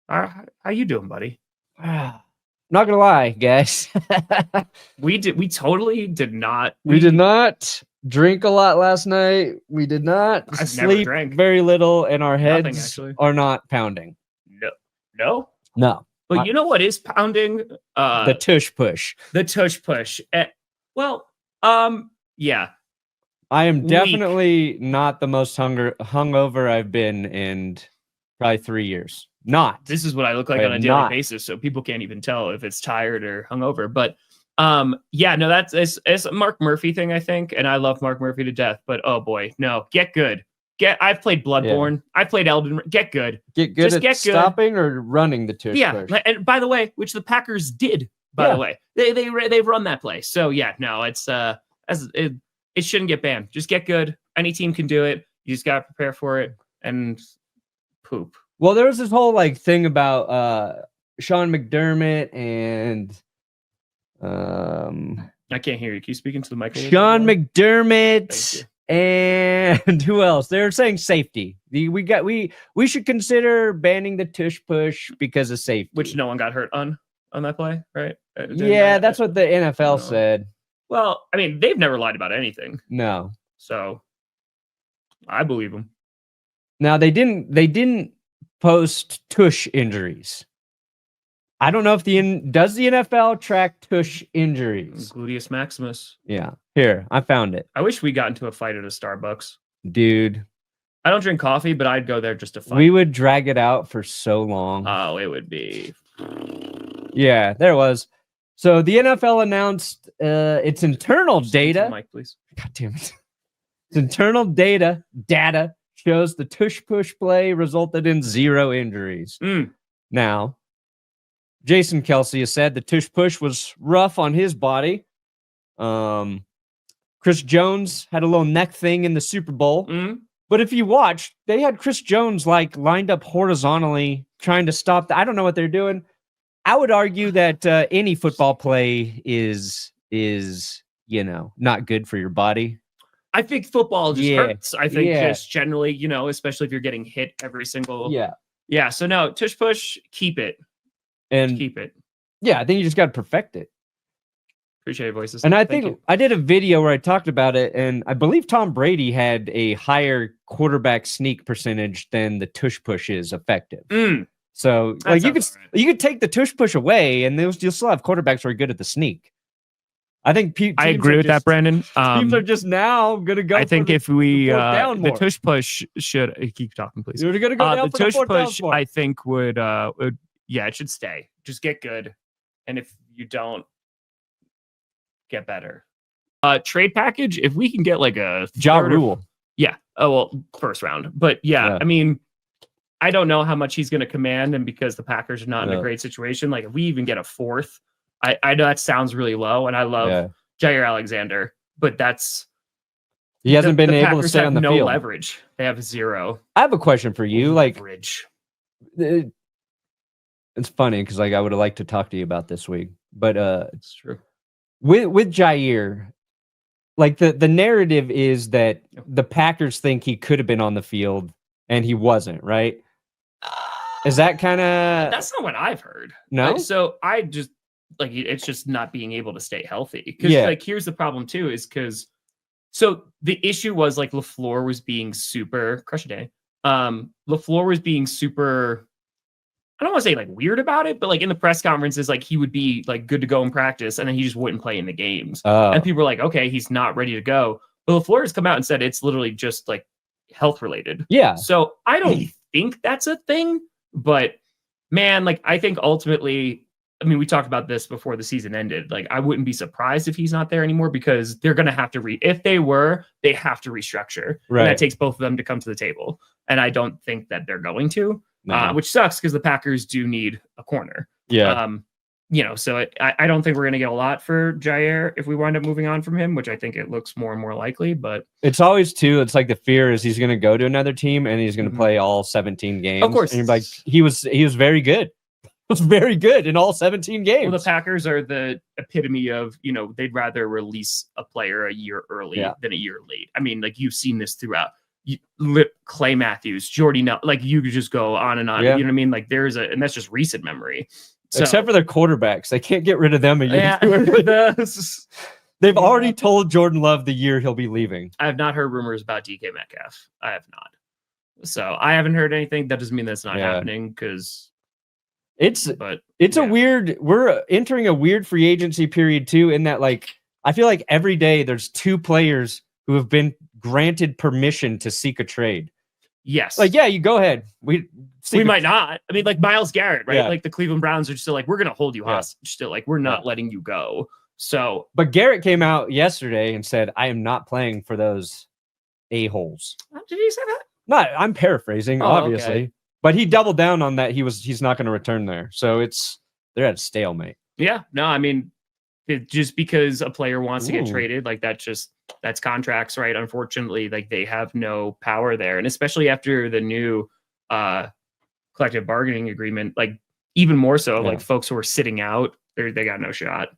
How you doing, buddy? Not gonna lie, guys. We totally did not. We did not drink a lot last night. We did not I've never sleep drank. very little, and our Nothing, heads actually. are not pounding. No. No. But you know what is pounding? The Tush Push. The Tush Push. Yeah. I am definitely not the most hungover I've been in probably 3 years. Not. This is what I look like on a daily basis, so people can't even tell if it's tired or hungover. But yeah, no, it's a Mark Murphy thing, I think, and I love Mark Murphy to death. But oh boy, no, get good. I've played Bloodborne. Yeah. I've played Elden Ring. Get good. Get good. Just get stopping or running the Tush Push. And by the way, which the Packers did. By the way, they've run that play. So yeah, no, it's it shouldn't get banned. Just get good. Any team can do it. You just got to prepare for it and poop. Well, there was this whole thing about Sean McDermott and I can't hear you. Can you speak into the microphone? Sean McDermott and who else? They're saying safety. We should consider banning the Tush Push because of safety. Which no one got hurt on that play, right? That's what the NFL said. Well, I mean, they've never lied about anything. No. So I believe them. Now they didn't post tush injuries. I don't know if does the NFL track tush injuries? Gluteus maximus. Yeah. Here, I found it. I wish we got into a fight at a Starbucks. Dude. I don't drink coffee, but I'd go there just to fight. We would drag it out for so long. Oh, it would be. Yeah, there was. So the NFL announced its internal data. Mike, please. God damn it. Its internal data shows the Tush Push play resulted in 0 injuries. Now, Jason Kelsey has said the Tush Push was rough on his body. Chris Jones had a little neck thing in the Super Bowl. But if you watch, they had Chris Jones lined up horizontally trying to stop. I don't know what they're doing. I would argue that any football play is not good for your body. I think football just hurts. I think just generally, especially if you're getting hit every single. Yeah. So no, Tush Push, keep it. And keep it. Yeah, I think you just got to perfect it. Appreciate your voices. And I think I did a video where I talked about it, and I believe Tom Brady had a higher quarterback sneak percentage than the Tush Push is effective. So you could take the Tush Push away, and you'll still have quarterbacks who are good at the sneak. I think I agree with that, Brandon. Teams are just now going to go. I think if we the Tush Push should keep talking, please. You're going to go down the Tush Push. I think would it should stay. Just get good, and if you don't, get better. Trade package. If we can get a Ja Rule. Yeah. Oh well, first round, but yeah. I mean, I don't know how much he's going to command, and because the Packers are not in a great situation, if we even get a 4th, I know that sounds really low, and I love Jaire Alexander, but he hasn't been able to stay on the field. No leverage. They have 0. I have a question for you. Leverage. It's funny because I would have liked to talk to you about this week, but it's true. With Jaire, the narrative is that the Packers think he could have been on the field and he wasn't, right? Is that kind of... That's not what I've heard. No? So I just, it's just not being able to stay healthy. Because, here's the problem, too, is because... So the issue was, LaFleur was being super... Crush a day. LaFleur was being super... I don't want to say weird about it, but in the press conferences, he would be good to go in practice, and then he just wouldn't play in the games. And people were like, okay, he's not ready to go. But LaFleur has come out and said it's literally just health related. Yeah. So I don't think that's a thing, but man, I think ultimately, I mean, we talked about this before the season ended. I wouldn't be surprised if he's not there anymore because they're going to have to if they have to restructure. Right. And that takes both of them to come to the table. And I don't think that they're going to. Which sucks because the Packers do need a corner. Yeah. So I don't think we're going to get a lot for Jaire if we wind up moving on from him, which I think it looks more and more likely. But it's always it's the fear is he's going to go to another team and he's going to play all 17 games. Of course. And he was very good. Was very good in all 17 games. Well, the Packers are the epitome of, they'd rather release a player a year early than a year late. I mean, you've seen this throughout. Clay Matthews, Jordy, like you could just go on and on. Yeah. You know what I mean? Like and that's just recent memory. So, except for their quarterbacks, they can't get rid of them a year. Yeah, they've already told Jordan Love the year he'll be leaving. I have not heard rumors about DK Metcalf. I have not. So I haven't heard anything. That doesn't mean that's not happening because we're entering a weird free agency period too, in that like I feel like every day there's 2 players who have been granted permission to seek a trade. Yes. Like, yeah, you go ahead. We might not. I mean, like Myles Garrett, right? Yeah. Like the Cleveland Browns are still like, we're going to hold you hostage. Still, like, we're not letting you go. So, but Garrett came out yesterday and said, I am not playing for those a-holes. Did he say that? No, I'm paraphrasing, obviously. Okay. But he doubled down on that. He's not going to return there. So they're at a stalemate. Yeah. No, I mean, just because a player wants to get traded, like that's contracts, right? Unfortunately, like they have no power there. And especially after the new collective bargaining agreement, like even more so, like folks who are sitting out, they got no shot.